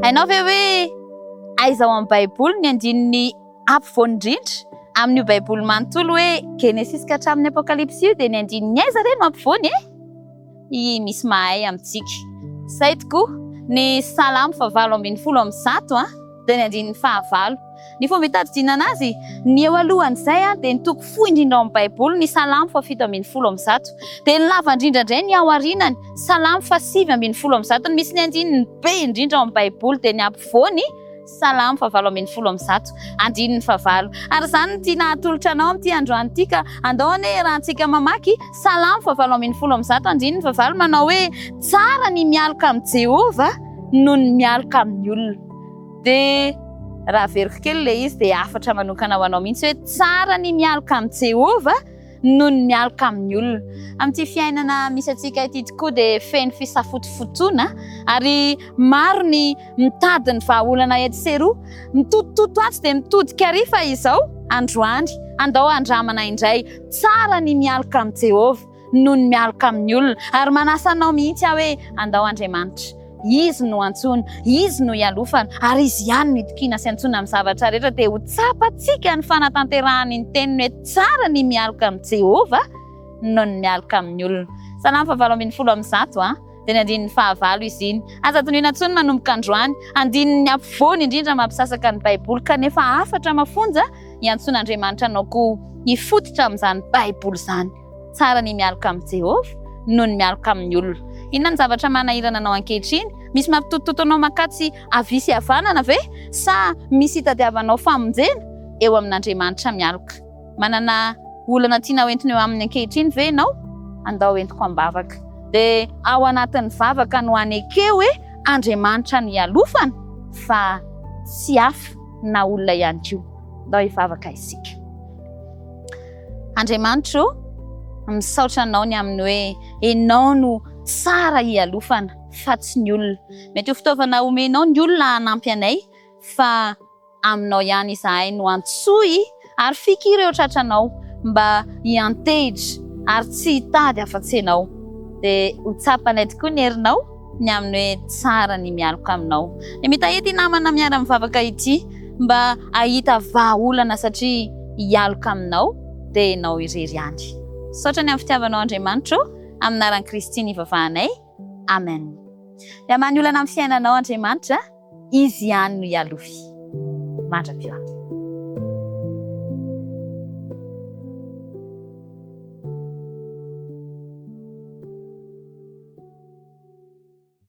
hainao ve hoe aizao amin'ny baiboly ny andininy ampovoany indrindra amin'io baiboly manontolo hoe Genesis ka hatramin'ny Apokalipsy io dia ny andininy aiza re no ampovoany misy mahay amintsika. Izay tokoa ny Salamo 7:100 dia ny andininy 9. Ny fomba hitadidiana azy ny eo alohan'izay dia ny toko fohy indrindra ao amin'ny baiboly ny Salamo 7:100 dia ny lava indrindra indray ny ao aorinany Salamo 7:100 misy ny andininy be indrindra ao amin'ny baiboly dia ny ampovoany Salamo 7:100 andininy 9. Ary izany no tiana hatolotra anao amin'ity androany ity ka andaony rahantsika mamaky Salamo 7:100 andininy 9 manao hoe tsara ny mialoka amin'ny Jehova noho ny mialoka amin'ny olona. Dia raha veriko kely ilay izy dia afatra manokana ho anao mihitsy hoe tsara ny mialoka amin'ny Jehova noho ny mialoka amin'ny olona. Amin'ity fiainana misy antsika ity tokoa dia feno fisafotofotoana ary maro ny mitady ny vahaolana etsy sy eroa, mitotototo atsy dia mitodika arifa izao androany andao andramana indray tsara ny mialoka amin'ny Jehova noho ny mialoka amin'ny olona ary manasa anao mihitsy aho hoe andao Andriamanitra. Izy no antsoina, izy no ialofana ary izy ihany no itokiana sy antsoina amin'ny zavatra rehetra dia ho tsapantsika ny fanatanterahany ny teniny hoe tsara ny mialoka amin'ny Jehova noho ny mialoka amin'ny olona. Salamo 7:100 dia ny andininy 9 izy iny. Aza tonoina intsony manomboka androany andininy ampovoany indrindra mampisasaka ny baiboly kanefa afatra mafonja iantsoina Andriamanitra anao koa hifototra amin'izany baiboly izany. Tsara ny mialoka amin'ny Jehova noho ny mialoka amin'ny olona. Inona ny zavatra manahirana anao ankehitriny? Misy mampitotototo anao makatsy avia sy havanana ve? Sa misy hitadiavanao famonjena eo amin'Andriamanitra mialoka? Manana olana tiana hoentiny eo amin'ny ankehitriny ve ianao? Andao entiko ambavaka. Dia ao anatin'ny vavaka no anekeo hoe Andriamanitra no ialofana fa tsy hafa na olona ihany koa. Andao hivavaka isika. Andriamanitra misaotra anao ny amin'ny hoe ianao no tsara ialofana fa tsy ny olona. Mety ho fitaovana omenao ny olona hanampy anay fa aminao ihany izahay no antsoy ary fikiry ireo tratranao mba hiantehitra ary tsy hitady afa-tsy ianao. Dia ho tsapanay tokoa ny herinao ny amin'ny hoe tsara ny mialoka aminao. Dia mitahety namana miara-mivavaka ity mba ahita vahaolana satria hialoka aminao dia ianao irery ihany. Saotra ny amin'ny fitiavanao Andriamanitra amin'ny anaran'i Kristy ny vavahanay. Amen. Dia amany olana amin'ny fiainanao Andriamanitra, izy ihany no ialofy. Mandra-pio.